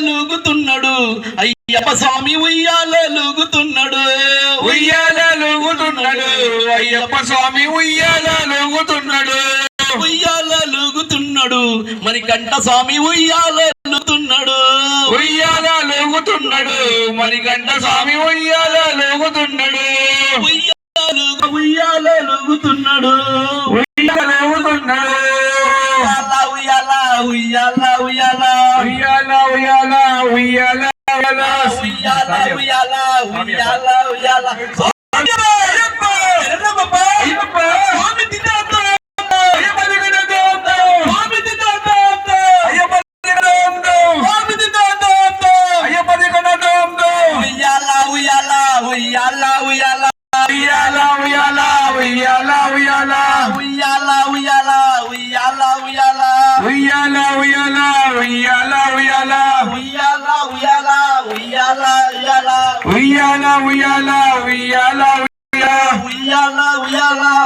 ఉయ్యాలూగుతున్నాడు అయ్యప్ప స్వామి ఉయ్యాలూగుతున్నాడు ఉయ్యాలూగుతున్నాడు అయ్యప్ప స్వామి ఉయ్యాలూగుతున్నాడు ఉయ్యాలూగుతున్నాడు మణికంఠ స్వామి ఉయ్యాలూగుతున్నాడు ఉయ్యాలూగుతున్నాడు మణికంఠ స్వామి ఉయ్యాలూగుతున్నాడు ఉయ్యాలూగుతున్నాడు ఉయ్యాలూగుతున్నాడు ఉయ్యాల ఉయ్యాల ఉయ్యాల ఉయ్యాల ఉయ్యాల ఉయ్యాల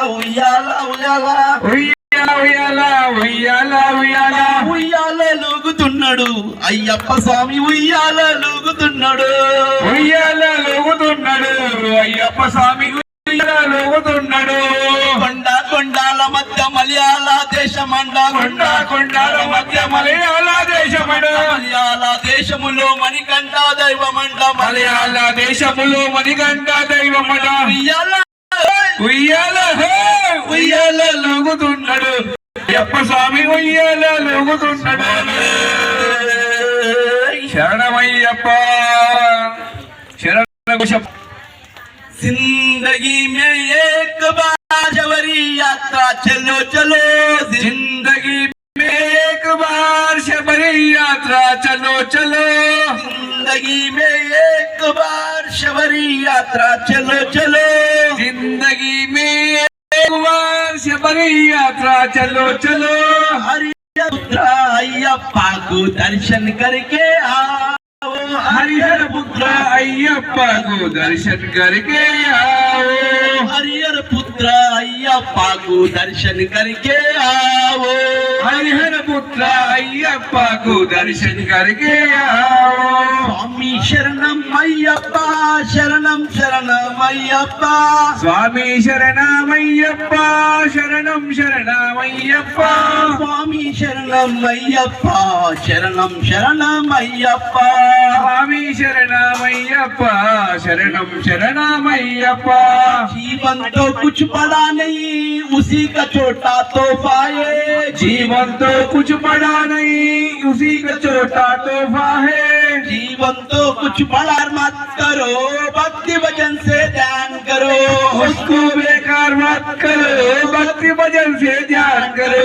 ఉయ్యాల ఉయ్యాల ఉయ్యాల ఉయ్యాల ఉయ్యాలూగుతున్నాడు అయ్యప్ప స్వామి ఉయ్యాలూగుతున్నాడు ఉయ్యాలూగుతున్నాడు అయ్యప్ప స్వామి ఉయ్యాలూగుతున్నాడు కొండ కొండాల మధ్య మలయాళ దేశమండ కొండ కొండాల మధ్య మలయాళ దేశమండ మలయాళ దేశములో మణికంఠ దైవమంట మలయాళ దేశములో మణికంఠ దైవమంట ఉయ్యాల ఉయ్యాల ఉయ్యాలూగుతున్నాడు అయ్యప్ప స్వామి ఉయ్యాలూగుతున్నాడు శరణమయ్యప్ప శరణ जिंदगी में एक बार शबरी यात्रा चलो चलो जिंदगी में एक बार शबरी यात्रा चलो चलो जिंदगी में एक बार शबरी यात्रा चलो चलो जिंदगी में एक बार शबरी यात्रा चलो चलो हरिहर पुत्र अय्यप्पा को दर्शन करके आओ हरिहर पुत्र अय्यप्पा को दर्शन करके आओ हरिहर पुत्र अय्यप्पा को दर्शन करके आओ हरिहर पुत्र अय्यप्पा को दर्शन करके आओ स्वामी शरणम अय्यप्पा शरणम शरणम अय्यप्पा स्वामी शरणमय्यप्पा शरणम शरणमय्यप्पा स्वामी शरणम अय्यप्पा शरणम शरणम अय्यप्पा स्वामी शरणमय्यप्पा शरणम शरणमय्यप्पा जीवन तो कुछ बड़ा नहीं उसी का छोटा तोहफा है जीवन तो कुछ बड़ा नहीं उसी का छोटा तोहफा है जीवन तो कुछ बड़ा मत करो भक्ति भजन से ध्यान करो उसको बेकार मत करो भक्ति भजन से ध्यान करो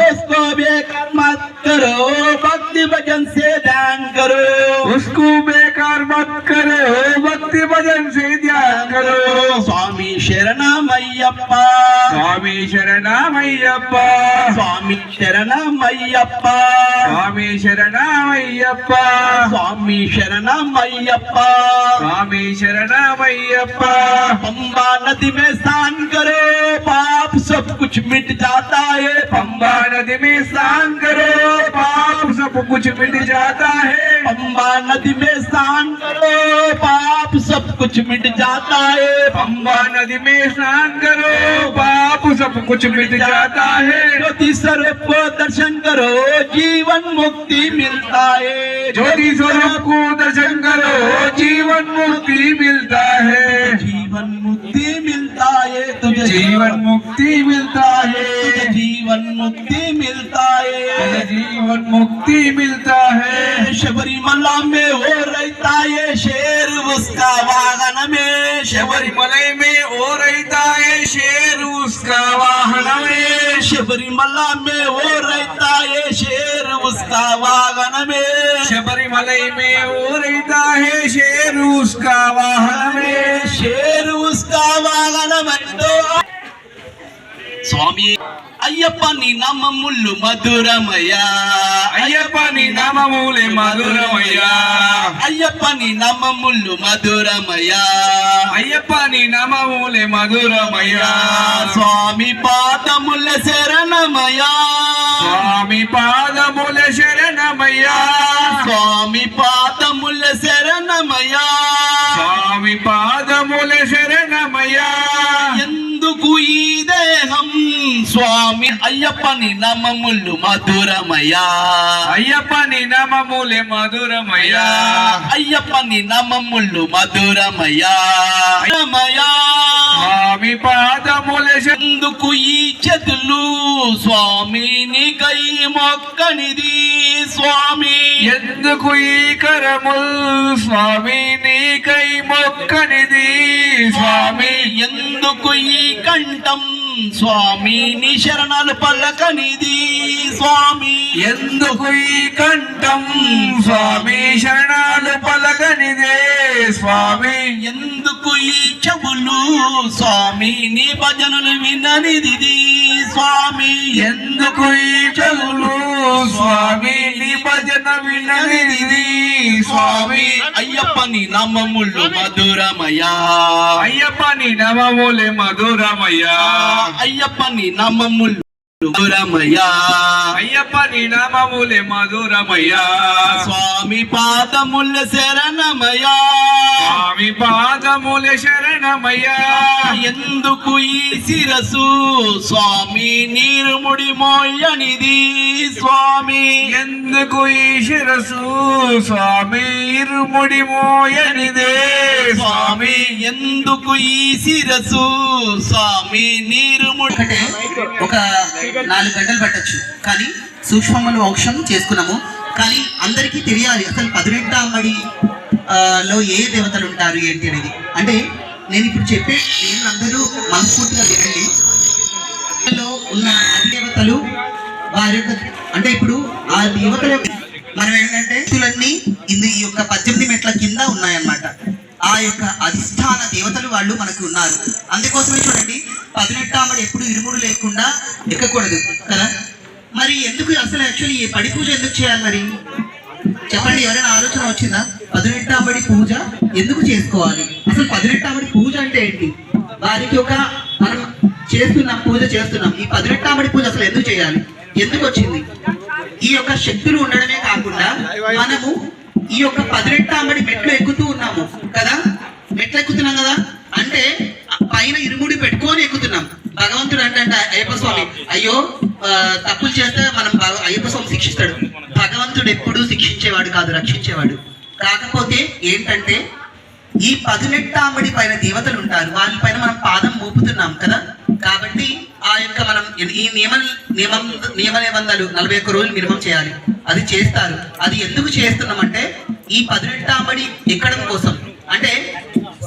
उसको बेकार मत करो भक्ति भजन से ध्यान करो उसको बेकार मत करो भक्ति भजन से ध्यान करो स्वामी शरणम अय्यप्पा स्वामी शरणमय्यप्पा स्वामी शरणम अय्यप्पा स्वामी शरणमय्यप्पा स्वामी शरणम अय्यप्पा स्वामी शरणमय्यप्पा पंबा नदी में स्नान करो पाप सब कुछ मिट जाता है पंबा नदी में स्नान करो पाप सब कुछ मिट जाता है पंबा नदी में स्नान करो पाप सब कुछ मिट जाता है पंबा नदी में स्नान करो पाप सब कुछ मिट जाता है ज्योति स्वरूप को दर्शन करो जीवन मुक्ति मिलता है ज्योति स्वरूप को दर्शन करो जीवन मुक्ति मिलता है जीवन मुक्ति मिलता है तुझे जीवन मुक्ति मिलता है तुझे जीवन मुक्ति मिलता है जीवन मुक्ति मिलता है शबरीमला में वो रहता है शेर उसका वाहन में शबरीमला में वो रहता है शेर उसका वाहन में शबरीमला में वो रहता है शेर उसका वाहन में शबरीमला में वो रहता है शेर उसका वाहन में शेर उसका वाहन में तो स्वामी అయ్యప్ప నీ నామములు మధురమయ్యా అయ్యప్ప నీ నామములే మధురమయ్యా అయ్యప్ప నీ నామములు మధురమయ్యా అయ్యప్ప నీ నామములే మధురమయ్యా స్వామి పాదముల శరణమయ్యా స్వామి పాదముల శరణమయ్యా స్వామి పాదముల శరణమయ్యా స్వామి పాదముల శరణమయ్యా ఎందుకు ఈ దేహం స్వామి అయ్యప్పని నామములు మధురమయ్యా అయ్యప్పని నామములే మధురమయ్యా అయ్యప్పని నామములు మధురమయ్యా రమయ్యా స్వామి పాదముల ఎందుకు ఈ చేతులు స్వామి నీకై మొక్కనిది స్వామి ఎందుకు ఈ కరముల్ స్వామి నీకై మొక్కనిది స్వామి ఎందుకు ఈ కంఠం స్వామి నీ శరణాలు పలకనిది స్వామి ఎందుకు ఈ కంఠం స్వామి శరణాలు పలకనిదే స్వామి ఎందుకు ఈ చెవులు స్వామి నీ భజనలు విననిది స్వామి ఎందుకు ఈ చెవులు స్వామి నీ భజన విననిది స్వామి అయ్యప్పని నామములు మధురమయ్యా అయ్యప్పని నమములే మధురమయ్యా అయ్యప్పని నామములు మధురమయ్యా అయ్యప్పని నామములే మధురమయ్యా స్వామి పాదముల శరణమయ్యా స్వామి పాదముల శరణమయ్యా ఎందుకు ఈ శిరసు స్వామి నీరుముడి మోయనిది స్వామి ఎందుకు ఈ శిరసు స్వామి ఇరుముడి మోయనిదే స్వామి ఎందుకు ఈ శిరసు స్వామి నీరుముడి అంటే ఒక 4 గంటలు పట్టొచ్చు, కానీ సూక్ష్మములు మోక్షం చేసుకున్నాము. కానీ అందరికీ తెలియాలి అసలు 18వ అమ్మడి లో ఏ దేవతలు ఉంటారు ఏంటి అనేది. అంటే నేను ఇప్పుడు చెప్పే నేను అందరూ మనస్ఫూర్తిగా వినండి. లో ఉన్న దేవతలు వారి యొక్క అంటే ఇప్పుడు ఆ దేవతల మనం ఏంటంటే ఇవన్నీ ఈ యొక్క 18 మెట్ల కింద ఉన్నాయన్నమాట. ఆ యొక్క అధిష్టాన దేవతలు వాళ్ళు మనకు ఉన్నారు. అందుకోసమే చూడండి 18వ అమ్మడి ఎప్పుడు ఇరుముడు లేకుండా ఎక్కకూడదు కదా. మరి ఎందుకు అసలు యాక్చువల్లీ ఈ పడి పూజ ఎందుకు చేయాలి మరి చెప్పండి, ఎవరైనా ఆలోచన వచ్చిందా? 18వ అమ్మడి పూజ ఎందుకు చేసుకోవాలి? అసలు 18వ అమ్మడి పూజ అంటే ఏంటి? వారికి ఒక మనం చేస్తున్నాం, పూజ చేస్తున్నాం. ఈ 18వ అమ్మడి పూజ అసలు ఎందుకు చేయాలి, ఎందుకు వచ్చింది? ఈ యొక్క శక్తులు ఉండడమే కాకుండా మనము ఈ యొక్క 18వ అమ్మడి మెట్లు ఎక్కుతూ ఉన్నాము కదా, మెట్లు ఎక్కుతున్నాం కదా, అంటే పైన ఇరుముడి పెట్టుకొని ఎక్కుతున్నాం. భగవంతుడు అంటే అయ్యప్ప స్వామి అయ్యో తప్పులు చేస్తే మనం అయ్యప్ప స్వామి శిక్షిస్తాడు. భగవంతుడు ఎప్పుడూ శిక్షించేవాడు కాదు, రక్షించేవాడు. కాకపోతే ఏంటంటే ఈ 18వ అమ్మడి పైన దేవతలు ఉంటారు, వాళ్ళ పైన మనం పాదం మోపుతున్నాం కదా. కాబట్టి ఆ యొక్క మనం ఈ నియమ నిబంధనలు 41 రోజులు మినిమం చేయాలి, అది చేస్తారు. అది ఎందుకు చేస్తున్నామంటే ఈ 18వ అమ్మడి ఎక్కడం కోసం. అంటే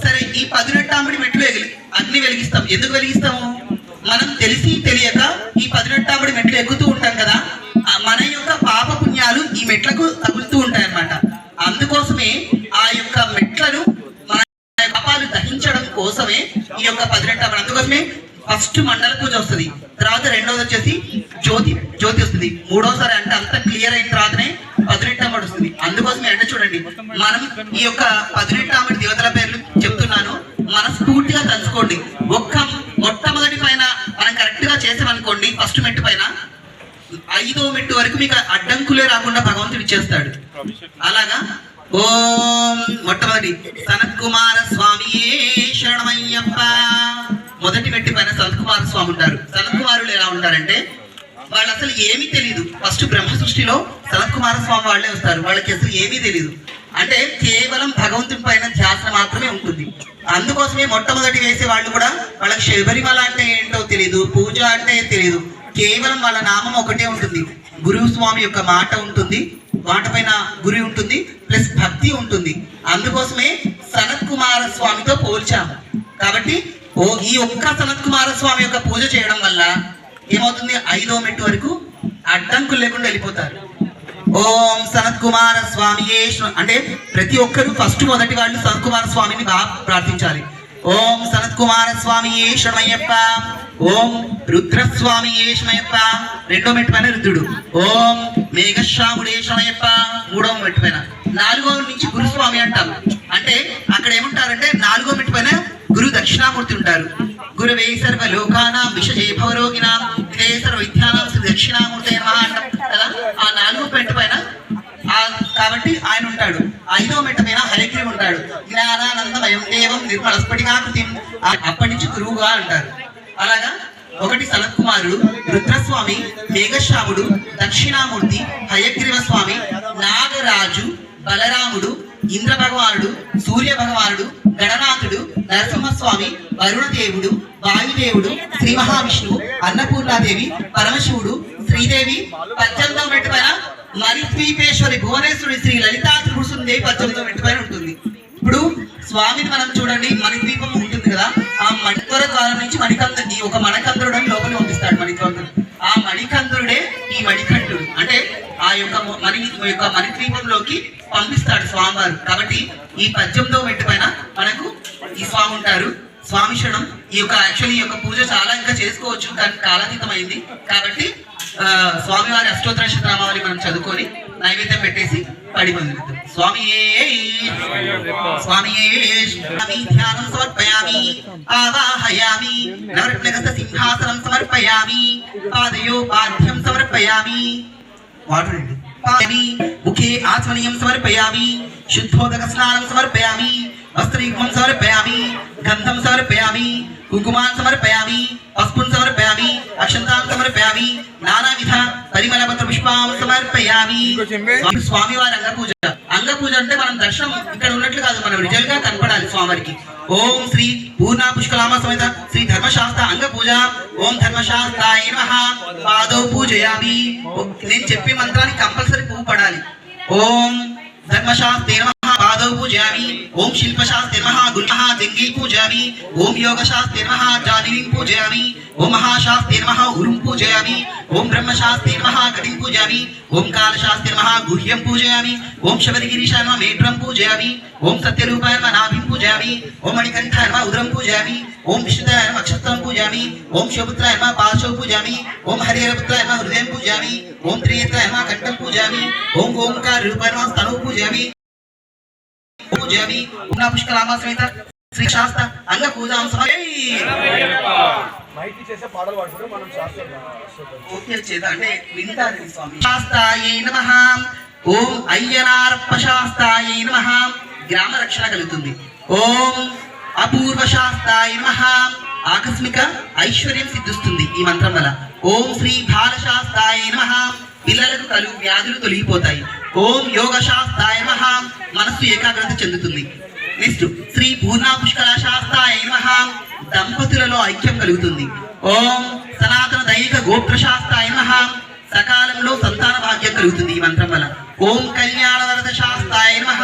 సరే ఈ 18వ అమ్మడి మెట్లు అగ్ని వెలిగిస్తాం. ఎందుకు వెలిగిస్తాము? మనం తెలిసి తెలియక ఈ 18వ అమ్మడి మెట్లు ఎక్కుతూ ఉంటాం కదా, మన యొక్క పాప పుణ్యాలు ఈ మెట్లకు తగులుతూ ఉంటాయి అన్నమాట. అందుకోసమే ఆ యొక్క మెట్లను మన పాపాలు దహించడం కోసమే ఈ యొక్క 18వ అమ్మడి. అందుకోసమే ఫస్ట్ మండల పూజ వస్తుంది, తర్వాత రెండోది వచ్చేసి జ్యోతి వస్తుంది, మూడోసారి అంటే అంత క్లియర్ అయిన తర్వాతనే 18వ అమ్మడి వస్తుంది. అందుకోసమే అంటే చూడండి మనం ఈ యొక్క 18వ అమ్మడి దేవతల పేర్లు చెప్తున్నాను, మనస్ఫూర్తిగా తలుచుకోండి. మొట్టమొదటి పైన మనం కరెక్ట్ గా చేసామనుకోండి, ఫస్ట్ మెట్టు పైన 5వ మెట్టు వరకు మీకు అడ్డంకులే రాకుండా భగవంతుడు ఇచ్చేస్తాడు. అలాగా ఓం మొట్టమొదటి సనత్ కుమార స్వామి శరణమయ్యప్ప. మొదటి మెట్టు పైన సనత్ కుమార స్వామి ఉంటారు. సనత్ కుమారులు ఎలా ఉంటారంటే వాళ్ళు అసలు ఏమీ తెలియదు. ఫస్ట్ బ్రహ్మ సృష్టిలో సనత్ కుమార స్వామి వాళ్ళే వస్తారు, వాళ్ళకి అసలు ఏమీ తెలియదు. అంటే కేవలం భగవంతుని పైన ధ్యాస మాత్రమే ఉంటుంది. అందుకోసమే మొట్టమొదటి వేసే వాళ్ళు కూడా వాళ్ళకి శబరిమల అంటే ఏంటో తెలియదు, పూజ అంటే తెలియదు. కేవలం వాళ్ళ నామం ఒకటే ఉంటుంది, గురువు స్వామి యొక్క మాట ఉంటుంది, మాట పైన గురి ఉంటుంది, ప్లస్ భక్తి ఉంటుంది. అందుకోసమే సనత్ కుమార స్వామితో పోల్చాము. కాబట్టి ఈ ఒక్క సనత్ కుమార స్వామి యొక్క పూజ చేయడం వల్ల ఏమవుతుంది, 5వ మెట్టు వరకు అడ్డంకులు లేకుండా వెళ్ళిపోతారు. ఓం సనత్ కుమార స్వామి అంటే ప్రతి ఒక్కరు ఫస్ట్ మొదటి వాళ్ళు సనత్ కుమార స్వామిని బాగా ప్రార్థించాలి. ఓం సనత్ కుమార స్వామి శరణమయ్యప్ప. ఓం రుద్రస్వామి శరణమయ్యప్ప, రెండో మెట్టు పైన రుద్రుడు. ఓం మేఘశ్యాముడే శరణమయ్యప్ప, 3వ మెట్టు పైన. 4వ నుంచి గురుస్వామి అంటాం. అంటే అక్కడ ఏముంటారంటే 4వ మెట్టు పైన గురు దక్షిణామూర్తి ఉంటారు. గురువే సర్వ లోకానాం విషజే భవరోగినాం విదే సర్వ విద్యానాం దక్షిణామూర్తి నమః అంటాం కదా. ఆ 4వ మెట్టు పైన ఆ కాబట్టి ఆయన ఉంటాడు. 5వ మెట్ట పైన హయగ్రీవుడు ఉంటాడు. జ్ఞానానందమయం దేవం నిర్మల స్ఫటికాకృతిం, అప్పటి నుంచి గురువుగా అంటారు. అలాగా 1 సనత్ కుమారుడు, రుద్రస్వామి, మేఘశ్యాముడు, దక్షిణామూర్తి, హయగ్రీవ స్వామి, నాగరాజు, బలరాముడు, ఇంద్ర భగవానుడు, సూర్య భగవానుడు, గణనాథుడు, నరసింహస్వామి, వరుణదేవుడు, వాయుదేవుడు, శ్రీ మహావిష్ణువు, అన్నపూర్ణాదేవి, పరమశివుడు, శ్రీదేవి, 18వ మెట్టు పైన మణిద్వీపేశ్వరి భువనేశ్వరి శ్రీ లలితా త్రిపురసుందేవి 18వ మెట్టు పైన ఉంటుంది. ఇప్పుడు స్వామిని మనం చూడండి, మణిద్వీపం ఉంటుంది కదా, ఆ మణిద్వార ద్వారం నుంచి మణికందుడి ఒక మణికందుడు అని లోపలి పంపిస్తాడు మణికందుడు. ఆ మణికందుడే ఈ మణికంఠుడు, అంటే ఆ యొక్క మణిద్వీపంలోకి పంపిస్తాడు స్వామివారు. కాబట్టి ఈ 18వ మెట్టు పైన మనకు ఈ స్వామి ఉంటారు. స్వామి శరణం. ఈ యొక్క పూజ చాలా ఇంకా చేసుకోవచ్చు, కానీ కాలాతీతమైంది. కాబట్టి స్వామివారి అష్టోత్తర శతనామావళి మనం చదువుకొని నైవేద్యం పెట్టేసి పడి పొందుతాం. స్వామియే ధ్యానం సమర్పయామి, ఆవాహయామి, నవరత్నగత సింహాసనం సమర్పయామి, పాదయో పాద్యం సమర్పయామి, వాటండి ముఖే ఆచమనీయం సమర్పయామి, శుద్ధోదక స్నానం సమర్పయామి, వస్త్రయుగ్మం సమర్పయామి, గంధం సమర్పయామి, కుంకుమాన్ సమర్పయామి, పసుపున్ సమర్పయామి, అక్షంతాన్ సమర్పయామి, నానావిధ పరిమళపత్ర పుష్పాం సమర్పయామి. స్వామివారి అంగపూజ. అంగపూజ అంటే మనం దర్శనం ఇక్కడ ఉన్నట్లు కాదు, మనం రిజల్ గా కనపడాలి స్వామివారికి. ఓం శ్రీ పూర్ణ పుష్కలామ సమేత శ్రీ ధర్మశాస్త్ర అంగపూజ. ఓం ధర్మశాస్త్రాయ నమః. పాదౌ పూజయామి. నేను చెప్పే మంత్రానికి కంపల్సరీ పువ్వు పడాలి. ఓం ధర్మశాస్త్రే నమః. పాదౌ పూజయామి. ఓం శిల్పశాస్త్రే నమః. గుణః జంగీ పూజయామి. ఓం యోగశాస్త్రే నమః. జానివిం పూజయామి. ఓం మహాశాస్త్రే నమః. ఉరుం పూజయామి. ఓం బ్రహ్మశాస్త్రే నమః. గడిం పూజయామి. ఓం కాలశాస్త్రే నమః. గుహ్యం పూజయామి. ఓం శబరిగిరీశాయ నమః. మేఢ్రం పూజయామి. ఓం సత్యరూపాయ నమః. నాభిం పూజయామి. ఓం మణికంఠాయ నమః. ఉదరం పూజయామి. ఓం విష్ణుదాయ నమః. అక్షస్తం పూజయామి. ఓం శివపుత్రాయ నమః. పాశౌ పూజయామి. ఓం హరిహరపుత్రాయ నమః. హృదయం పూజయామి. ఓం త్రినేత్రాయ నమః. కంఠం పూజయామి. ఓం ఓంకార రూపాయ నమః. స్తనౌ పూజయామి. పూజయామి. ఓం పుష్కలామ సమేత శ్రీ శాస్త్ర అంగ పూజాం మైకి చేసే పాటలు పాడుకుంటే మనం అంటే వింటారు స్వామి. శాస్త్రాయై నమః. ఓం అయ్యనారప్ప శాస్త్రాయై నమః. గ్రామ రక్షణ కలుగుతుంది. ఓం అపూర్వ శాస్త్రాయ నమః. ఆకస్మిక ఐశ్వర్యం సిద్ధిస్తుంది ఈ మంత్రం వల్ల. ఓం శ్రీ బాల శాస్త్రాయ నమః. పిల్లలకు కలుగు వ్యాధులు తొలగిపోతాయి. ఓం యోగ శాస్త్రాయ నమః. మనస్సు ఏకాగ్రత చెందుతుంది. నెక్స్ట్ శ్రీ పూర్ణ పుష్కల శాస్త్రాయ నమః. దంపతులలో ఐక్యం కలుగుతుంది. ఓం సనాతన దైవిక గోత్ర శాస్త్రాయ నమః. సకాలంలో సంతాన భాగ్యం కలుగుతుంది ఈ మంత్రం వల్ల. ఓం కళ్యాణ వరద శాస్త్రాయ నమః.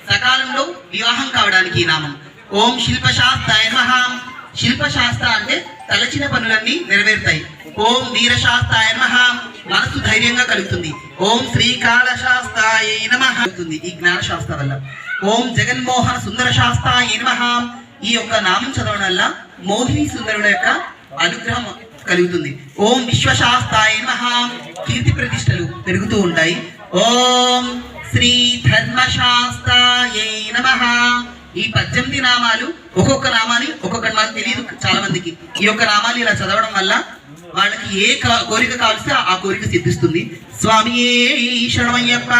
సకాలంలో వివాహం కావడానికి ఈ నామం. ఓం శిల్పశాస్త్రాయ నమః. శిల్పశాస్త్ర అంటే తలచిన పనులన్నీ నెరవేరుతాయి. ఓం వీరశాస్త్రాయ నమః. మనసు ధైర్యంగా కలుగుతుంది. ఓం శ్రీకాళ శాస్త్రాయ నమః. ఈ జ్ఞాన శాస్త్ర వల్ల. ఓం జగన్మోహన సుందర శాస్త్రాయ నమః. ఈ యొక్క నామం చదవడం వల్ల మోహిని సుందరుల యొక్క అనుగ్రహం కలుగుతుంది. ఓం విశ్వశాస్త్రాయ నమః. కీర్తి ప్రతిష్టలు పెరుగుతూ ఉంటాయి. ఓం శ్రీ ధర్మశాస్త్రాయ నమః. ఈ 18 నామాలు, ఒక్కొక్క నామాన్ని ఒక్కొక్కటి మనకు తెలియదు చాలా మందికి. ఈ యొక్క నామాలు ఇలా చదవడం వల్ల వాళ్ళకి ఏ కోరిక కావలిస్తే ఆ కోరిక సిద్ధిస్తుంది. స్వామియే శరణమయ్యప్ప.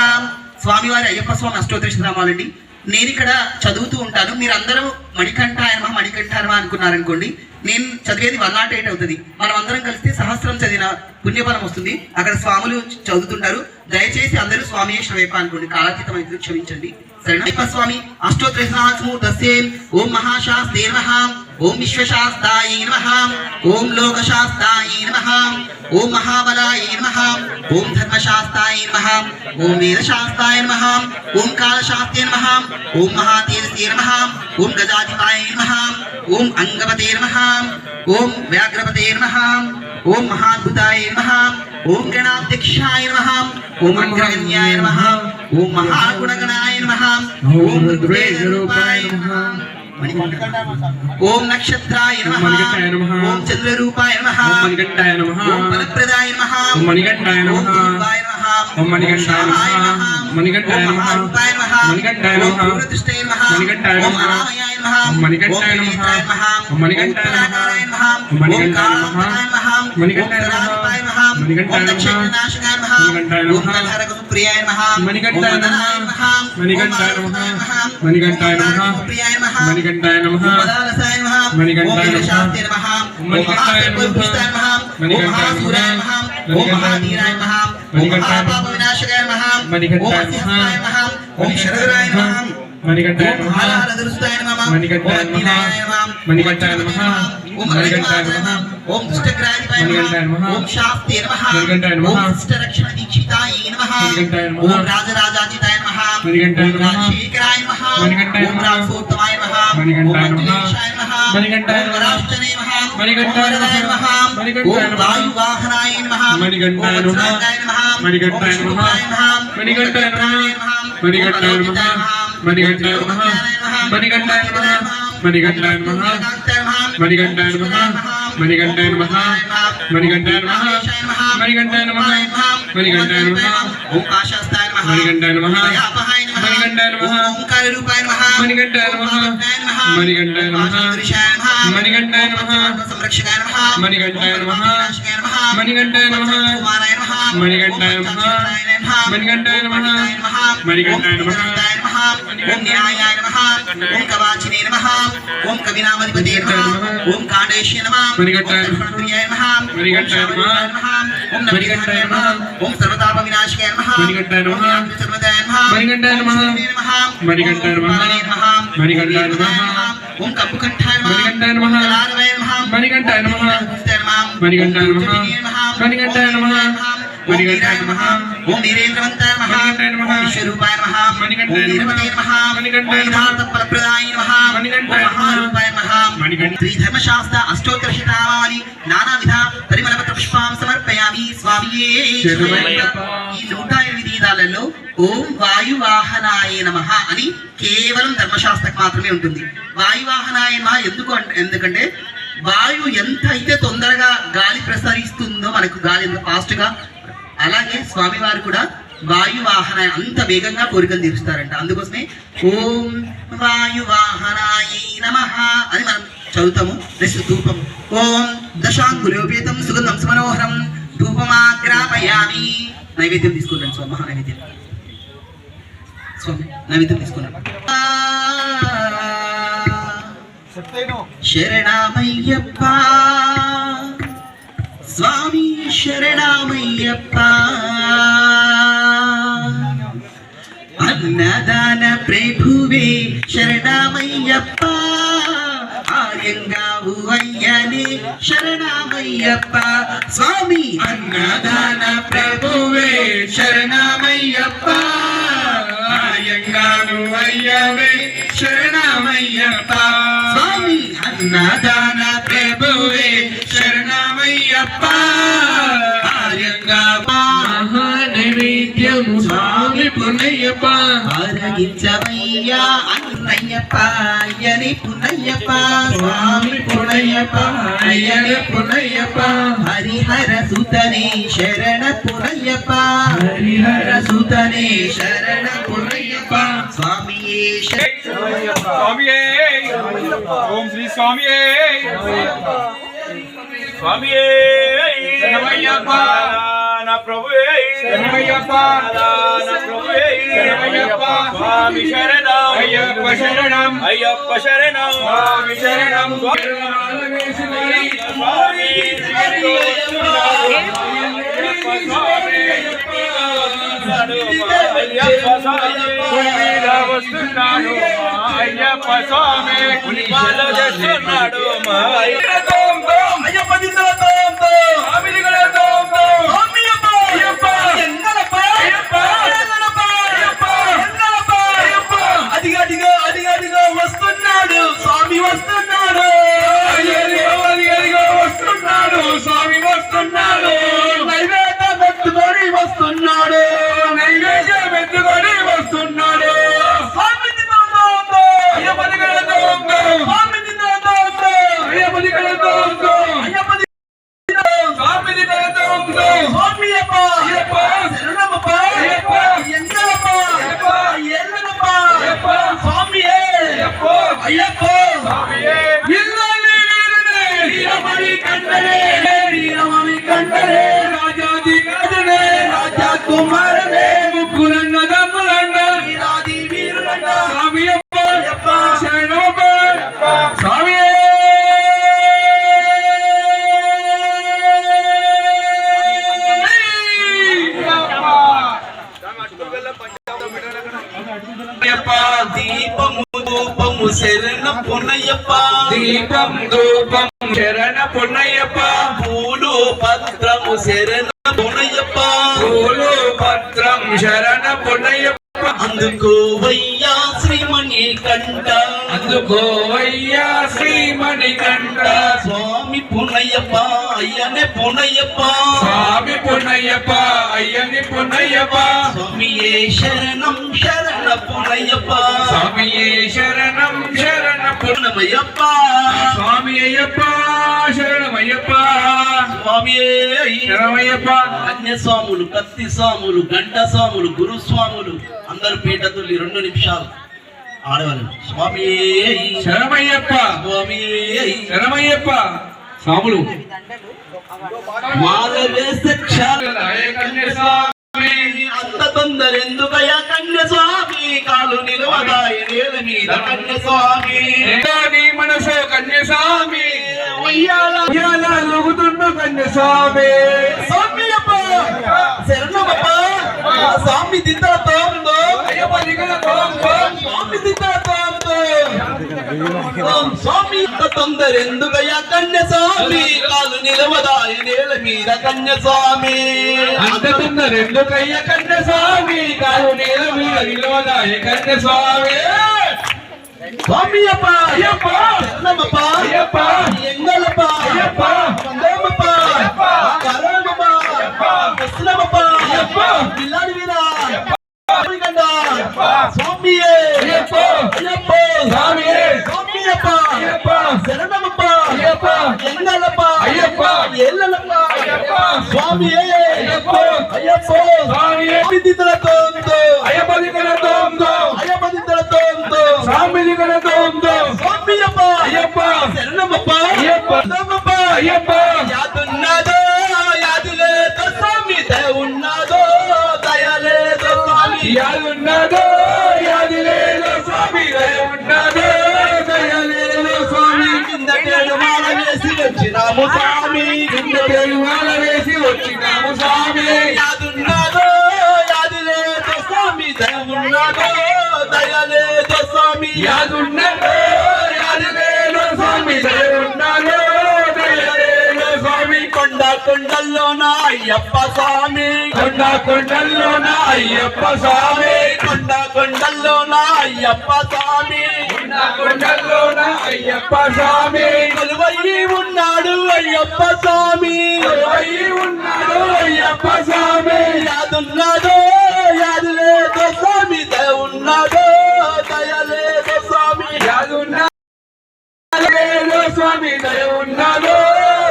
స్వామివారి అయ్యప్ప స్వామి అష్టోత్తర శతనామాలండి. నేను ఇక్కడ చదువుతూ ఉంటాను, మీరు అందరూ మణికంఠాయ నమః మణికంఠాయ నమః అనుకున్నారనుకోండి, నేను చదివేది 108 అవుతుంది. మనం అందరం కలిస్తే సహస్రం చదివిన పుణ్యఫలం వస్తుంది. అక్కడ స్వాములు చదువుతుంటారు. దయచేసి అందరూ స్వామి శరణమయ్యప్ప అనుకోండి. కాలాతీతమైంది, క్షమించండి. శరణమయ్యప్ప స్వామి అష్టోత్తర శతనామస్మూర్తస్యే. ఓం మహాశాస్త్రే నమః. ఓం విశ్వశాస్త్రాయ నమః. ఓం లోకశాస్త్రాయ నమః. ఓం మహాబలాయ నమః. ఓం ధర్మశాస్త్రాయ నమః. ఓం వేదశాస్త్రాయ నమః. ఓం కాలశాస్త్రే నమః. ఓం మహాతేజసే నమః. ఓం గజాధిపాయ నమః. ఓం అంగపతే నమః. ఓం వ్యాఘ్రపతే నమః. ఓం మహాద్భుతాయ నమః. ఓం గణాధ్యక్షాయ నమః. ఓం అగ్రగణ్యాయ నమః. ఓం మహాగుణగణాయ నమః. ఓం రుద్రేశ్వరూపాయ నమః. ఓం నక్షత్రాయ నమః. ఓం చంద్రరూపాయ నమః. ఓం ఫలప్రదాయ నమః. ఓం మణికంఠాయ నమః. ఓం మణికంఠాయ నమః. మణికంఠాయ నమః మహారూపాయ నమః మణికంఠాయ ఓం నమః పూర్ణదృష్టాయ నమః మణికంఠాయ ఓం నమః అనామయాయ నమః మణికంఠాయ ఓం నమః వినేత్రాయ నమః మణికంఠాయ ఓం కళాకారాయ నమః మణికంఠాయ ఓం నమః కాళాంతకాయ నమః మణికంఠాయ ఓం నమః సదాశివాయ నమః మణికంఠాయ ఓం నమః దక్షిణాశనాయ నమః మణికంఠాయ ఓం నమః కళారకసుప్రియాయ నమః మణికంఠాయ ఓం నమః వదనాయ నమః మణికంఠాయ ఓం నమః మాధవాయ మణికంఠాయ నమః ఓం ప్రియాయ నమః మణికంఠాయ నమః ఓం వదాలసాయ నమః మణికంఠాయ ఓం నమః వీరశాస్త్రే నమః ఓం మణికంఠాయ నమః మహాసర్వభూషితాయ నమః ఓం మణికంఠాయ మహాసూరాయ నమః నమః ఓం మహాధీరాయ నమః ఓం మణికంఠాయ నమః మహాపాప వినాశకాయ నమః మణికంఠాయ ఓం నమః అసిహస్తాయ నమః ఓం శరదరాయ నమః మణికంఠాయ ఓం నమః మహారధరుస్తాయ నమః మణికంఠాయ ఓం నమః అగ్నినాయ నమః మణికంఠాయ నమః ఓం మణికంఠాయ మణికంఠాయ నమః నమః ఓం దుష్టగ్రాహితాయ మణికంఠాయ నమః నమః ఓం శాస్త్రే నమః మణికంఠాయ నమః ఓం శిష్టరక్షణ దీక్షితాయ నమః మణికంఠాయ నమః ఓం రాజరాజాజితాయ నమః మణికంఠాయ ఓం నమః రాజశేఖరాయ నమః మణికంఠాయ ఓం నమః రాజసోత్తమాయ నమః మణికంఠాయ ఓం నమః మంజులేశాయ నమః మణికంఠాయ ఓం నమః వరాష్టనే నమః మణికంఠాయ ఓం వరదాయ నమః నమః మణికంఠాయ ఓం నమః వాయువాహనాయ నమః మణికంఠాయ ఓం నమః వజ్రాంగాయ నమః మణికంఠాయ ఓం నమః శుభాయ నమః మణికంఠాయ నమః మణికంఠాయ నమః మణికంఠాయ నమః మణికంఠాయ నమః మణికంఠాయ నమః మణికంఠాయ నమః మణికంఠాయ నమః మణికంఠాయ నమః మణికంఠాయ నమః మణికంఠాయ నమః ఓం కాశాస్తాయ నమః మణికంఠాయ నమః దయాపహాయ నమః మణికంఠాయ నమః ఓంకార రూపాయ నమః మణికంఠాయ నమః మణికంఠాయ నమః మణికంఠాయ నమః సంరక్షకాయ నమః మణికంఠాయ నమః వినాశకాయ నమః మణికంఠాయ నమః కుమారాయ నమః మణికంఠాయ నమః మణికంఠాయ నమః మణికంఠాయ నమః ఓం న్యాయాయ నమః ఓం కవాచినే నమః ఓం కవినామధిపతే నమః ఓం కాండేశ్య నమః మణికంఠాయ నమః ప్రియాయ నమః మణికంఠాయ నమః ఓం మణికంఠాయ నమః ఓం సర్వతాప వినాశకాయ నమః మణికంఠాయ నమః సర్వదాయ నమః మణికంఠాయ నమః మణికంఠాయ నమః మణికంఠాయ నమః ఓం కప్పుకంఠాయ నమః మణికంఠాయ నమః కళారవయ నమః మణికంఠాయ నమః మణికంఠాయ మణికంఠాయ నమః మణికంఠాయ నమః మణికంఠాయ నమః ఓం వీరేంద్రవంతాయ నమః మణికంఠాయ నమః ఓం విశ్వరూపాయ నమః మణికంఠాయ ఓం వీరవతే నమః మణికంఠాయ నమః ఓం ఫలప్రదాయ నమః మణికంఠాయ ఓం మహారూపాయ నమః మణికంఠాయ శ్రీ ధర్మశాస్త్ర అష్టోత్తరశతనామావళి నానావిధ పరిమళపత్ర పుష్పాం సమర్పయామి స్వామియే శరణమయ్యప్ప. ఈ 108 గీతాలలో ఓం వాయువాహనాయ నమః అని కేవలం ధర్మశాస్త్రకు మాత్రమే ఉంటుంది. వాయువాహనాయ నమః ఎందుకంటే వాయువు ఎంత అయితే తొందరగా గాలి ప్రసరిస్తుందో మనకు గాలి ఎంత ఫాస్ట్ గా, అలాగే స్వామివారు కూడా వాయువాహనాయ అంత వేగంగా కోరికలు తీరుస్తారంట. అందుకోసమే ఓం వాయువాహనాయ నమః అని మనం చదువుతాము. నెక్స్ట్ ధూపం. ఓం దశాంగులోపేతం సుగంధం సుమనోహరం ధూపమాగ్రాపయామి. నైవేద్యం తీసుకుంటాను స్వామి, మహా నైవేద్యం. స్వామి నైవేద్యం తీసుకున్నాను. శరణమయ్యప్ప స్వామి శరణమయ్యప్ప అన్నదాన ప్రభువే శరణమయ్యప్ప ఆర్యంగావు అయ్యనే శరణమయ్యప్ప స్వామి అన్నదాన ప్రభువే శరణమయ్యప్ప ఆర్యంగాను అయ్యవే శరణమయ్యప్ప స్వామి అన్నదాన ప్రభువే శరణమయ్యప్ప ఆర్యంగావు మహానైవేద్యము స్వామి పునయ్యప్ప ఆరగించవయ్యా అన్నయ్యప్ప అయ్యని పునయ్యప్ప స్వామి పునయ్యప్ప అయ్యని పునయ్యప్ప హరిహర సుతనే శరణ పునయ్యప్ప హరిహర సుతనే శరణ పునయ్యప్ప స్వామియే స్వామియే ఓం శ్రీ స్వామియే స్వామియే శరణమయ్యప్ప నా ప్రభువే శరణమయ్యప్ప నా ప్రభువే శరణమయ్యప్ప స్వామి శరణం అయ్యప్ప శరణం అయ్యప్ప శరణం స్వామి శరణం స్వామి వస్తున్నాడు అయ్యప్ప స్వామి పులిపాలు చేస్తున్నాడు అయ్యప్ప అదిగదిగో వస్తున్నాడు స్వామి వస్తున్నాడు వస్తున్నాడు స్వామి వస్తున్నాడు నైవేద్యం ఎత్తుకొని వస్తున్నాడు నైవేద్యం ఎత్తుకొని వస్తున్నాడు అయ్యప్ప పొన్నయ్యప్ప దీపము ధూపము శరణ పొన్నయ్యప్ప దీపం ధూపం శరణ పొన్నయ్యప్ప పూలు పత్రము శరణ పొన్నయ్యప్ప పూలు పత్రం శరణ పొన్నయ్యప్ప అందుకోవయ్యా శ్రీమణి కంట అందుకోవయ్యా శ్రీమణికంఠ స్వామి పొన్నయ్యప్ప అయ్యనే పొన్నయ్యప్ప స్వామి పొన్నయ్యప్ప అయ్యని పొన్నయ్యప్ప స్వామియే శరణం శరణ పొన్నయ్యప్ప స్వామియే శరణం శరణ పొన్నమయ్యప్ప స్వామి అయ్యప్ప శరణమయ్యప్ప స్వామియే శరణమయ్యప్ప కన్యస్వాములు కత్తి స్వాములు గంట స్వాములు గురుస్వాములు అందరు పీఠతులు 2 నిమిషాలు ఆడవాళ్ళు స్వామి శరణమయ్యప్ప స్వామి శరణమయ్యప్ప స్వాములు మాల వేస్తే కన్యస్వామి అంత తొందర ఎందుకయ్యా కన్యస్వామి కాలు నిలవదాయ నేల మీద కన్యస్వామి నీ మనసు కన్యస్వామి ఉయ్యాల లూగుతున్న కన్యస్వామి స్వామి అప్ప శరణమప్ప స్వామి దిద్దలతో అయ్యప్ప దిగల స్వామి దిద్దలతో స్వామి అంత తొందర ఎందుకయ్యా కన్యస్వామి కాలు నిలవదాయ నేల మీద కన్యస్వామి అంతకున్న రెండు కయ్య కన్యస్వామి కాలు నేల మీద నిలవదాయ కన్యస్వామి స్వామి అప్ప అయ్యప్ప శరణమప్ప అయ్యప్ప ఎంగలప్ప అయ్యప్ప వందేమప్ప కరణమప్ప కృష్ణమప్ప పిల్లాడి వీర స్వామియే అయ్యప్ప అయ్యప్ప స్వామియే స్వామియప్ప అయ్యప్ప శరణమప్ప అయ్యప్ప ఎంగలప్ప అయ్యప్ప ఏళ్ళలప్ప అయ్యప్ప స్వామియే అయ్యప్ప అయ్యప్ప స్వామియే దిద్దలతో అయ్యప్ప దిగల తోందో అయ్యప్ప దిద్దలతో స్వామి దిగల తోందో స్వామియప్ప అయ్యప్ప శరణమప్ప అయ్యప్ప వందేమప్ప అయ్యప్ప యాదున్నదో యాదులేదో స్వామి దయవున్నదో దయలేదో స్వామి యాదున్నదో యాది లేదు స్వామి దయ ఉన్నదో దయ లేదు స్వామి కిందటేడు మాల వేసి వచ్చినాము స్వామి పెరుమాల వేసి వచ్చినాము స్వామి యాదున్నదో యాదులేదో స్వామి దయవున్నదో దయలేదో స్వామి యాదున్నదో యాది లేదు స్వామి దయ ఉన్నదో దయ లేదు స్వామి కొండ కొండల్లోన అయ్యప్ప స్వామి కొండ కొండల్లోన అయ్యప్ప స్వామి కొండ కొండల్లోన అయ్యప్ప స్వామి కొండ కొండల్లోన అయ్యప్ప స్వామి కొలువయ్యి ఉన్నాడు అయ్యప్ప స్వామి అయ్యి ఉన్నాడు అయ్యప్ప స్వామి యాదున్నదో యాదులేదో స్వామి దయ ఉన్నదో దయలేదో స్వామి యాదున్నదో స్వామి దయ ఉన్నదో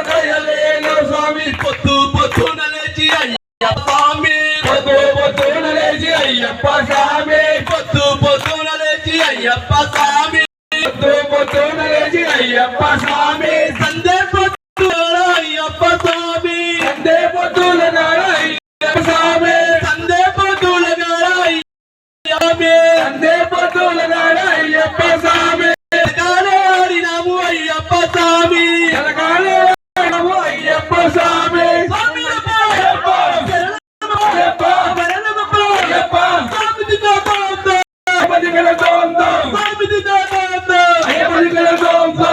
దయ లేదు స్వామి పొద్దు పొద్దున లేచి అయ్యప్ప స్వామి పొద్దు పొద్దున లేచి అయ్యప్ప స్వామి పొద్దు పొద్దున లేచి అయ్యప్ప స్వామి పొద్దు పొద్దున లేచి అయ్యప్ప స్వామి సందే పొద్దున అయ్యప్ప స్వామి సందే పొద్దుల నాడ అయ్యప్ప స్వామి సందే పొద్దున అయ్యప్ప సందే పొద్దుల నాడ అయ్యప్ప స్వామి ఆడినాము అయ్యప్ప స్వామి తెలంగాణ అయ్యప్ప స్వామి స్వామి అయ్యప్ప అయ్యప్ప అయ్యప్ప స్వామి దిగబోతు అయ్యప్ప దిగల తోందో స్వామి దిగబోతు అయ్యప్ప దిగల తోందో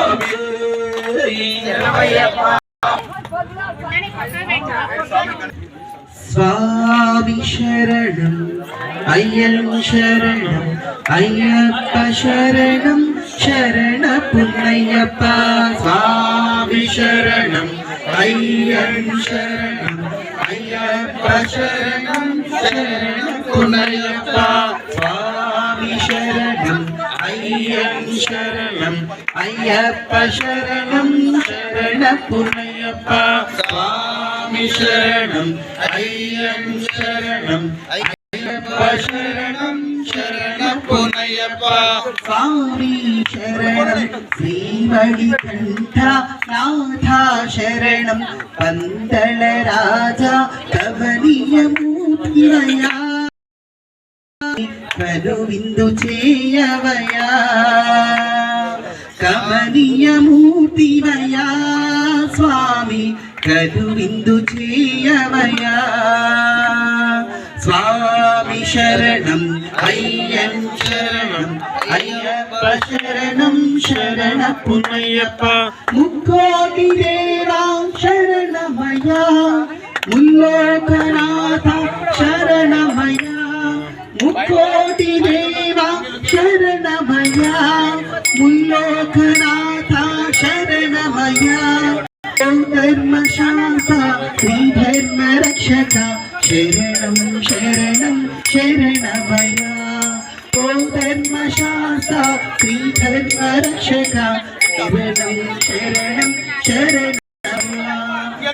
స్వామి శరణం అయ్యప్ప శరణం అయ్యప్ప శరణం శరణ పున్నయ్యప్ప స్వామి శరణం అయ్యప్ప శరణం అయ్యప్ప శరణం శరణ పున్నయ్యప్ప స్వామి శరణం అయ్యప్ప శరణం అయ్యప్ప శరణం శరణ పున్నయ్యప్ప స్వామి శరణం అయ్యప్ప శరణం అయ్యప్ప శరణం శరణ పున్నయ్యప్ప స్వామి శరణం శ్రీమణికంఠ నాథ శరణం పందళ రాజా కవనీయమూర్తివయా కను విందు చేయవయా కమనీయమూర్తివయా స్వామి కను విందు చేయవయా స్వామి శరణం అయ్యం శరణం అయ్యప్ప శరణం శరణపునయ్యప్ప ముక్కోటి దేవా శరణమయ్యా ముల్లోకనాథ శరణమయ్యా ముక్కోటి దేవా శరణమయ్యా ముల్లోకనాథ శరణమయ్యా ధర్మశాంత శ్రీధర్మ రక్షక శరణం శరణం శరణమయ్యా ఓ ధర్మశాస్త్ర శ్రీధర్మ రక్షక శరణం శరణం శరణమయ్యా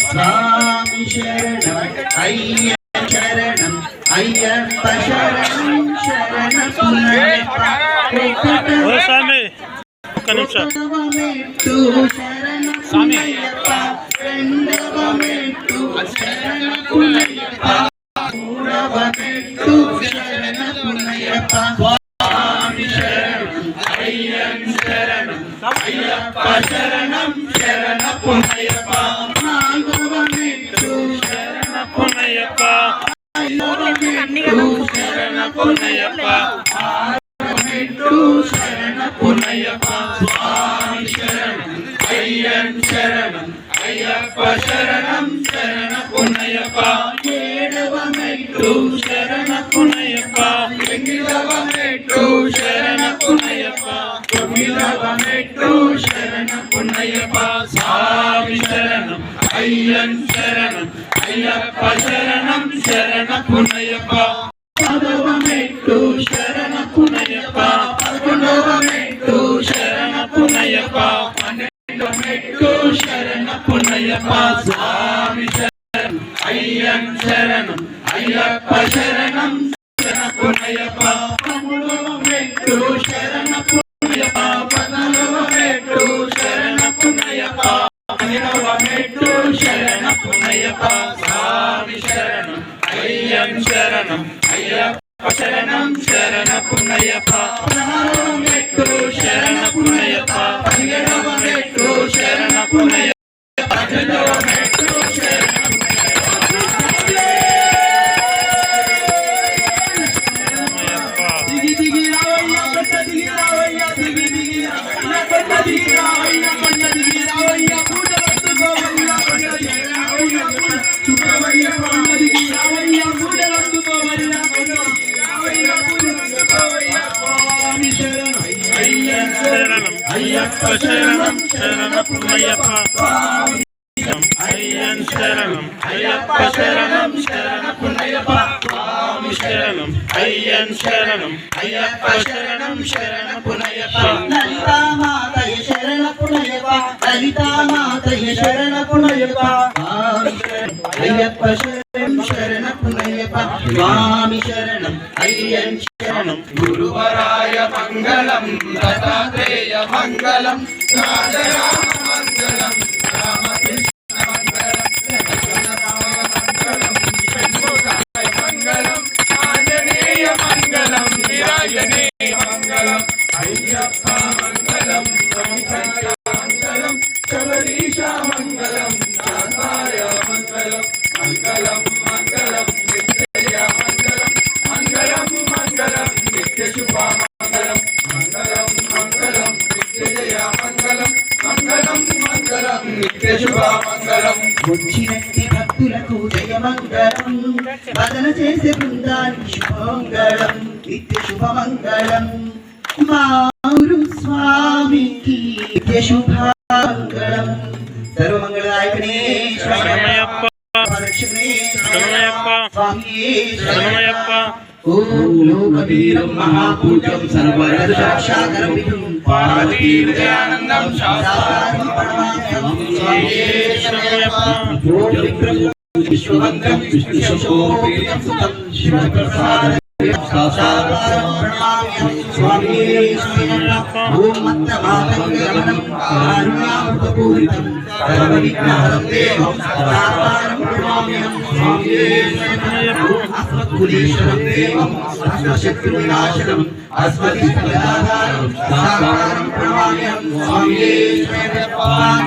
స్వామి శరణం అయ్యప్ప శరణం అయ్యప్ప శరణం శరణపునయ్యప్ప మెట్టు శరణపునయ్యప్ప రెండవ మెట్టు శరణపునయ్యప్ప మూడవ మెట్టు శరణపునయ్యప్ప స్వామి శరణం అయ్యం శరణం అయ్యప్ప శరణం శరణపునయ్యప్ప నాలుగవ మెట్టు శరణపునయ్యప్ప ఐదవ మెట్టు శరణపునయ్యప్ప మెట్టు శరణపునయ్యప్ప స్వామి శరణం అయ్యం శరణం అయ్యప్ప శరణం శరణపునయ్యప్ప ఏడవ మెట్టు శరణపునయ్యప్ప ఎనిమిదవ మెట్టు శరణపునయ్యప్ప తొమ్మిదవ మెట్టు శరణపునయ్యప్ప స్వామి శరణం అయ్యం శరణం అయ్యప్ప శరణం శరణపునయ్యప్ప పదవ మెట్టు శరణపునయ్యప్ప పదకొండవ మెట్టు శరణపునయ్యప్ప పన్నెండవ మెట్టు శరణపునయ్యప్ప స్వామి శరణం అయ్యం శరణం అయ్యప్ప శరణం శరణపునయ్యప్ప పదమూడవ మెట్టు శరణపునయ్యప్ప పద్నాలుగవ మెట్టు శరణపునయ్యప్ప పదిహేనవ మెట్టు శరణపునయ్యప్ప స్వామి శరణం అయ్యం శరణం అయ్యప్ప శరణం శరణపునయ్యప్ప పదహారవ మెట్టు శరణపునయ్యప్ప పదిహేడవ మెట్టు శరణపునయ్యప్ప పద్దెనిమిదవ మెట్టు దిగి దిగి రావయ్యా కొండ దిగి రావయ్యా దిగి దిగి రావయ్యా కొండ దిగి రావయ్యా కొండ దిగి రావయ్యా పూజ వస్తుకోవయ్యా కొండ దిగి రావయ్యా చుక్కవయ్యా కొండ దిగి రావయ్యా పూజ వస్తుకోవయ్యా కొండ దిగి రావయ్యా పూజ వస్తుకోవయ్యా స్వామి శరణం అయ్యం శరణం అయ్యప్ప శరణం శరణపునయ్యప్ప స్వామి అయ్యం శరణం అయ్యప్ప శరణం శరణపునయ్యప్ప స్వామి శరణం అయ్యం శరణం అయ్యప్ప శరణం శరణపునయ్యప్ప లలితామాతయ శరణపునయ్యప్ప లలితామాతయ శరణపునయ్యప్ప అయ్యప్ప శరణం శరణపునయ్యప్ప స్వామి శరణం అయ్యం శరణం గురువరాయ మంగళం దత్తాత్రేయ మంగళం రాజరామ మంగళం రామకృష్ణ మంగళం ఆంజనేయ మంగళం నిరాజనేయ మంగళం అయ్యప్ప మంగళం మంగళం శబరీష మంగళం శాంతాయ మంగళం మంగళం మంగళం నిత్య మంగళం మంగళం మంగళం నిత్య శుభ మంగళం మంగళం మంగళం నిత్య జయ మంగళం మంగళం మంగళం నిత్య శుభ మంగళం వచ్చినట్టి భక్తులకు జయమంగళం భజన చేసే బృందానికి శుభమంగళం నిత్య శుభమంగళం మా గురు స్వామికి నిత్య శుభమంగళం సర్వమంగళాయకనే శరణమయ్యప్ప రక్షకనే శరణమయ్యప్ప స్వామియే శరణమయ్యప్ప ఓం లోకవీరం మహాపూజ్యం సర్వరక్షాకరం విధుం పార్వతీ విజయానందం శాస్త్రం పరమాత్మం స్వామియే శరణమయ్యప్ప ఓం విక్రమ విశ్వవంద్రం విష్ణుశోభితం సుతం శివప్రసాదం సాసారం ప్రణామ్యం స్వామియే శరణమయ్యప్ప ఓం మత్తమాతంగమనం కారుణ్యామృతపూరితం సర్వవిఘ్నహరం దేవం సాకారం ప్రణామ్యం స్వామియే శరణమయ్యప్ప అస్మత్కులీశ్వరం దేవం అస్మశత్రువినాశనం అస్మదిష్టదాధారం సాకారం ప్రణామ్యం స్వామియే శరణమయ్యప్ప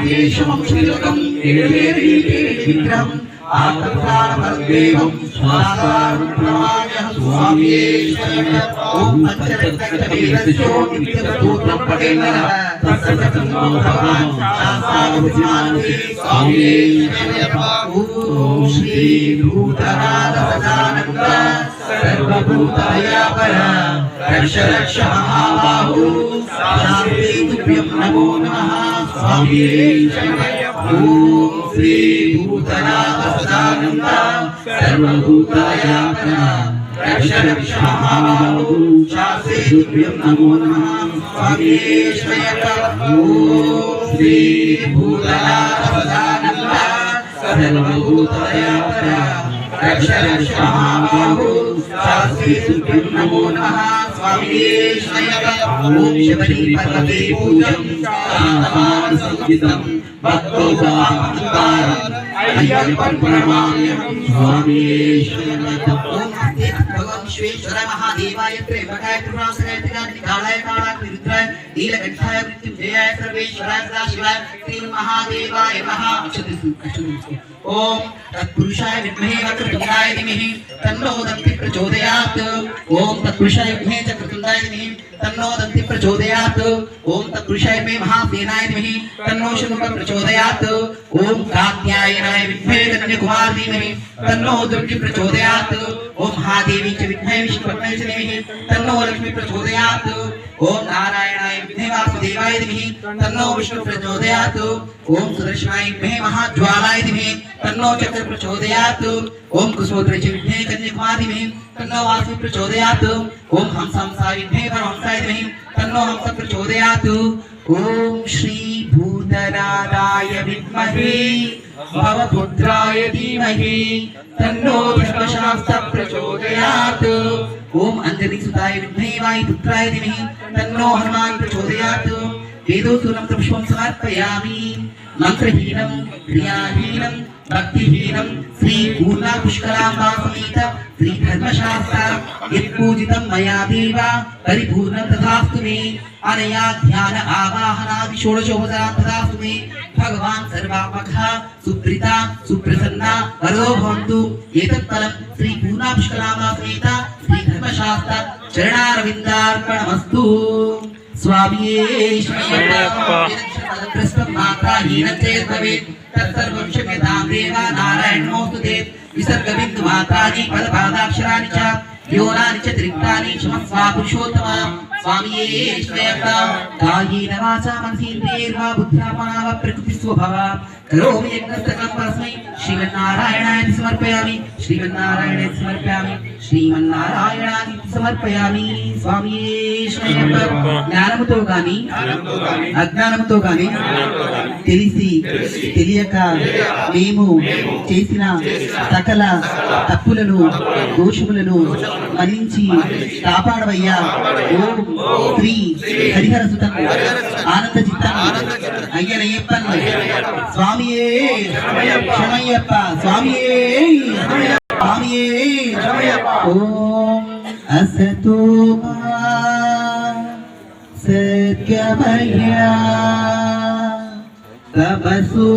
దేశమం శ్రీలకం విగ్రహం ఆత్మప్రాణపరదేవం స్వాసారం ప్రమాణ్యహం స్వామియే శరణయ్యప్ప. ఓం పంచరత్నకటవీరస్యో నిత్యస్తోత్రం పఠేన తత్సతమో భగవాన్ శాస్త్రావధిమానసి స్వామియే శరణయ్యప్ప. ఓం శ్రీ భూతనాథ సదానంద సర్వభూతదయాపర రక్ష రక్ష మహాబాహు శాంతి తుభ్యం నమో నమః స్వామియే శరణయ్యప్ప. ఓం శ్రీ భూతనాథ సదానంద సర్వభూతదయాపర రక్ష రక్ష మహాబాహు శాంతి తుభ్యం నమో నమః స్వామియే శరణయ్యప్ప. ఓం శ్రీ భూతనాథ సదానంద సర్వభూతదయాపర రక్ష రక్ష మహాబాహు శాస్త్రీ తుభ్యం నమో నమః స్వామియే శరణయ్యప్ప. ఓం శబరి పర్వతే పూజం శాంతమాన సంగీతం భక్తోదాహంకారం అయ్యప్పం ప్రణమామ్యహం స్వామియే శరణయ్యప్ప. ఓం హస్తే భగవాన్ విశ్వేశ్వర మహాదేవాయ త్రయంబకాయ త్రిపురాసురాయ త్రికాలాయ కాళాగ్ని రుద్రాయ నీలకంఠాయ మృత్యుంజయాయ సర్వేశ్వరాయ సదాశివాయ శ్రీ మహాదేవాయ నమః. ఓం తత్పురుషాయ విద్మహే వక్రతుండాయ ధీమహి తన్నో దంతి ప్రచోదయాత్. ఓం తత్పురుషాయ విద్మహే చక్రతుండాయ ధీమహి తన్నో దంతి ప్రచోదయాత్. ఓం తత్పురుషాయ విద్మహే మహాసేనాయ ధీమహి తన్నో శునక ప్రచోదయాత్. ఓం కాత్యాయనాయ విద్మహే కన్యకుమార్ ధీమహి తన్నో దుర్గి ప్రచోదయాత్. ఓం మహాదేవి చ విద్మహే విష్ణుపత్న్యై చ ధీమహి తన్నో లక్ష్మి ప్రచోదయాత్. ఓం నారాయణాయ విద్మహే వాసుదేవాయ ధీమహి తన్నో విష్ణు ప్రచోదయాత్. ఓం సుదర్శనాయ విద్మహే మహాజ్వాలాయ ధీమహి तन्नो चक्र प्रचोदयात्. ओम कुसुमोत्रे च विद्महे कन्याकुमारी धीमहि तन्नो वासु प्रचोदयात्. ओम हंसाय विद्महे परमहंसाय धीमहि तन्नो हंस प्रचोदयात्. ओम श्री भूतनाथाय विद्महे भवपुत्राय धीमहि तन्नो धर्मशास्त्र प्रचोदयात्. ओम अंजनीसुताय विद्महे वायुपुत्राय धीमहि तन्नो हनुमान् प्रचोदयात्. वेदोत्तरं पुष्पं समर्पयामि. मंत्रहीनं क्रियाहीनं भक्तिहीनं श्री पूर्णा पुष्कराम्बा समेत श्री धर्मशास्त्र यत्पूजितं मया देव परिपूर्णं तथास्तु मे. अनया ध्यान आवाहनादि षोडशोपचारान् तथास्तु मे. भगवान् सर्वात्मकः सुप्रीता सुप्रसन्ना वरो भवन्तु. एतत् फलं श्री पूर्णा पुष्कराम्बा समेत श्री धर्मशास्त्र चरणारविन्दार्पणमस्तु. स्वामिये शरणय्यप्प. प्रस्तं मात्रा हीनं चेत् भवेत् तत्सर्वं क्षम्यतां देव नारायण नमोस्तुते. विसर्गबिन्दु मात्राणि पदपादाक्षराणि च योनानि च त्रिक्तानि क्षमस्व पुरुषोत्तम. स्वामिये शरणय्यप्प. कायेन वाचा मनसेन्द्रियैर्वा बुद्ध्यात्मना वा प्रकृतिस्वभावा करोमि यज्ञस्तकं परस्मै श्रीमन्नारायणाय समर्पयामि. श्रीमन्नारायणाय समर्पयामि. श्रीमन्नारायणाय समर्पयामि. स्वामिये शरणय्यप्प. జ్ఞానముతో గాని అజ్ఞానముతో గాని తెలిసి తెలియక మేము చేసిన సకల తప్పులను దోషములను మన్నించి కాపాడవయ్యా. ఓం శ్రీ హరిహర సుతం ఆనంద చిత్తం అయ్యనయ్యప్పన్ స్వామియే శరణయ్యప్ప. స్వామియే స్వామియే ఓం అసతో సత్యమయ తపసో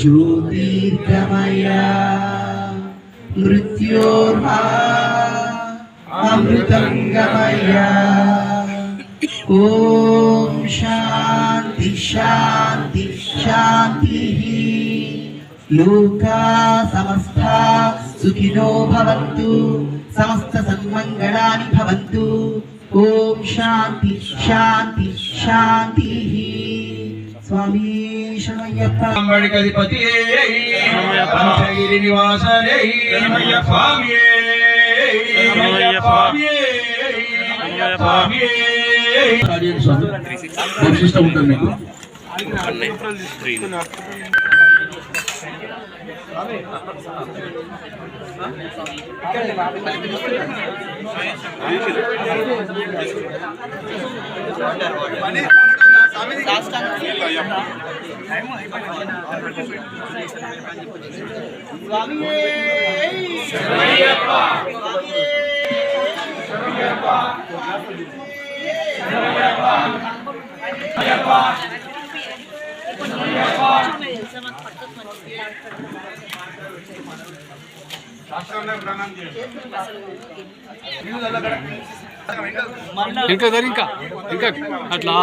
జ్యోతిర్గమయ మృత్యోర్మా అమృతంగమయ. ఓం శాంతి శాంతి శాంతి. లోకా సమస్తా సుఖినో భవంతు. సమస్త సన్మంగళాని భవంతు. ఓం శాంతి శాంతి శాంతి. స్వామి శరణయ్యప్ప. అంబడికధిపతియే పంచగిరి నివాసనే స్వామియే స్వామియే స్వామియే. సిస్టమ్ ఉంటుంది మీకు. ఇంకా ఇంకా ఇంకా అట్లా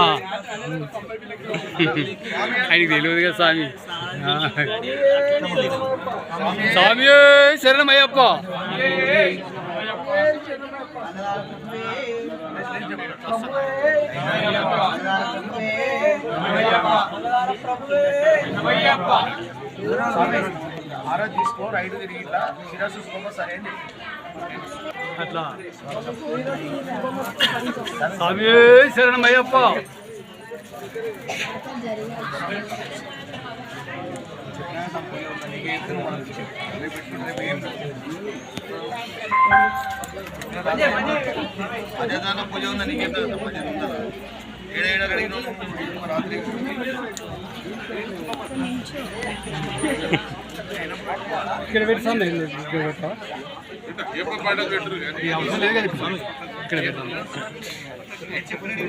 ఆయనకి తెలియదు కదా స్వామి. స్వామి శరణం అయ్యప్ప. తీసుకో రైట్ తిరిగి ఇట్లా సిరా చూసుకోమో సరే అని అట్లా స్వామి శరణం అయ్యప్ప. అజదాన పూజ ఉందా నీకేం ఏడేడ అడిగిన రాత్రి ఇక్కడ పెడతాం ఇక్కడ పెడతా అవసరం లేదు కదా ఇక్కడ పెడతాం.